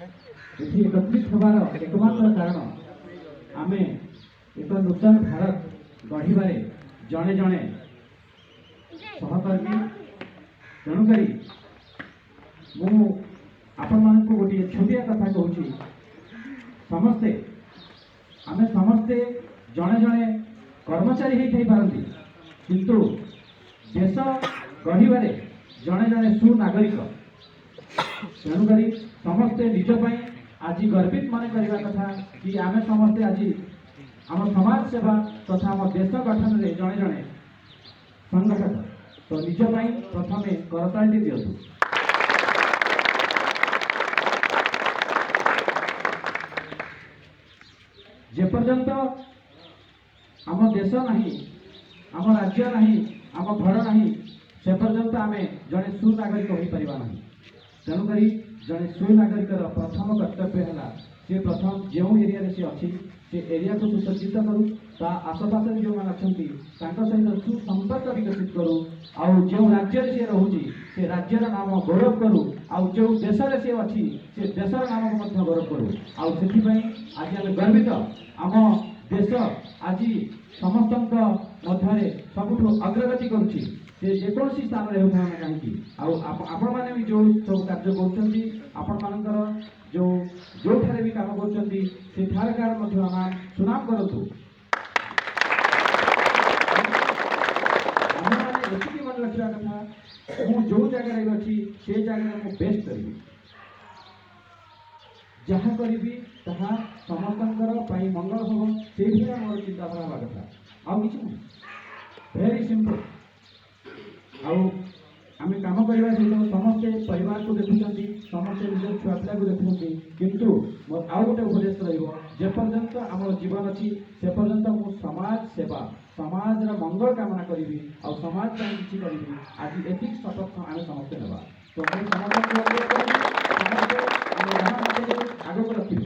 एठी एकत्रित होवार एकमात्र कारण आमे एक नूतन भारत गढ़वे जड़े जड़े सहकर्मी तेणुक आपण मान गोटे छोटिया कथा कहूँ समस्ते आमे समस्ते जड़े जड़े कर्मचारी हो पारती किंतु देश गढ़वे जड़े जड़े सुनागरिक तेणुक समस्ते निजपाई आज गर्वित मन करने कथा कि आमे समस्ते आज आम समाज सेवा तथा आम देश गठन में जड़े जड़े संगठक तो निजपाई प्रथम करताली दिंतु। जेपर्यंत आम देश नहीं आम राज्य नहीं आम घर नहीं से पर्यंत आम जड़े सुनागरिक हो पार ना तेणुक जड़े सुनागरिक प्रथम कर्तव्य है सी प्रथम जो एरिया सी अच्छी से एरिया को सुसज्जित करूँ ता आसपास जो मैंने अच्छा सहित सुसंपर्क विकसित करूँ आउ जो राज्य सी रोचे से राज्यर नाम गौरव करूँ आउ जो देश सी अच्छी से देशर नाम को गौरव करूँ आउ से आज आम गर्वित आम देश आज समस्त मध्य सबुठ अग्रगति करुच्ची से जेकोसी स्थान में होना कहीं आपण मैंने भी जो सब कार्य कर जो जो ठारे भी काम कर सुनाम करूँ एति मन रखा कथा मु जो जगह अच्छी से जगह मु बेस्ट करी जहाँ करी ताहा समस्त मंगल हम से मोर चिंताधारा हवा कथा आउ कि वेरी सिंपल आम कम करने सहित समस्ते परिवार को देखुं समस्ते निज छुआ पिला को देखुं किंतु आउ गोटे उपदेश रपर्यंत आम जीवन अच्छी से पर्यंत मु समाज सेवा समाज मंगल कामना करी आ समाज किसी करी आज एतिक शपथ आम समस्ते ना तो आग को रखी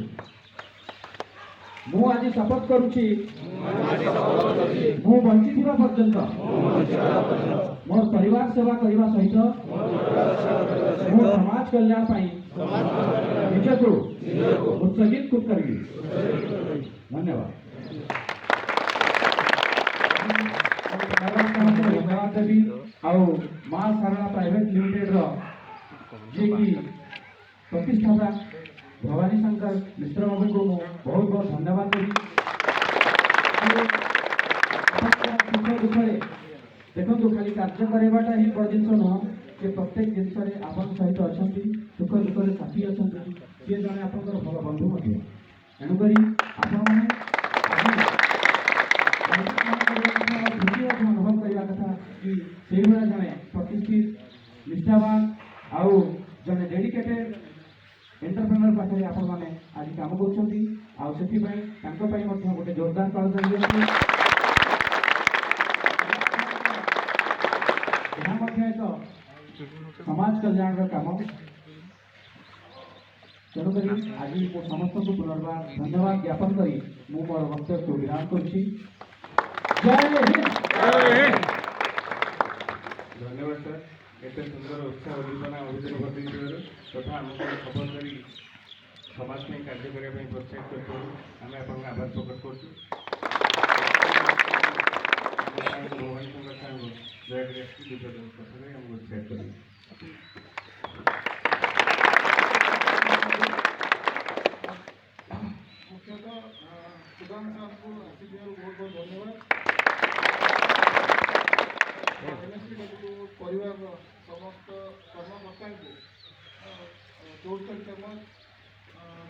मु आज शपथ करुच्ची मु बंची पर्यंत मोर परिवार सेवा करने सहित मो समाज कल्याण निज को उत्सर्गित करी। धन्यवाद धन्यवाद देवी आउ माँ सारणा प्राइवेट लिमिटेड जी की प्रतिष्ठाता भवानी शंकर मिश्र बाबू को बहुत बहुत धन्यवाद देवी। दुख देखो खाली कार्य करवाटा ही बड़ जिन नुह कि प्रत्येक जिन आप सहित अच्छा सुख दुख साथी अच्छा सी जड़े आप भल बंधु तेणुक खुशी अनुभव करने कथा कि से जड़े प्रतिष्ठित निष्ठावान आउ जड़े डेडिकेटेड एंटरप्रेन्योर पाखे आपण मैंने आज कम कर गोटे जोरदार ताल समाज कल्याण काम तेणुक आज मो समस्त को पुनर्बार धन्यवाद ज्ञापन करी मु मोर वक्तव्य को विराम करुच्ची। धन्यवाद सर एत सुंदर उत्साह उद्दीपना अभिযোগ कर तथा आमको खबर करी समाज में कार्य करने प्रोत्साहित कर आम आप आभार प्रकट कर उत्साहित कर मुख्यतः सुदाम साहब को बहुत बहुत धन्यवाद। परिवार समस्त कर्मकर्ता को 24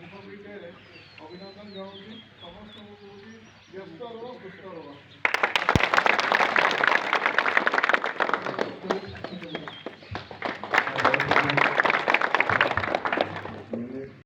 रिपब्लिक डे अभिनंदन जनाऊँ समस्त व्यस्त रह सुस्थ रह।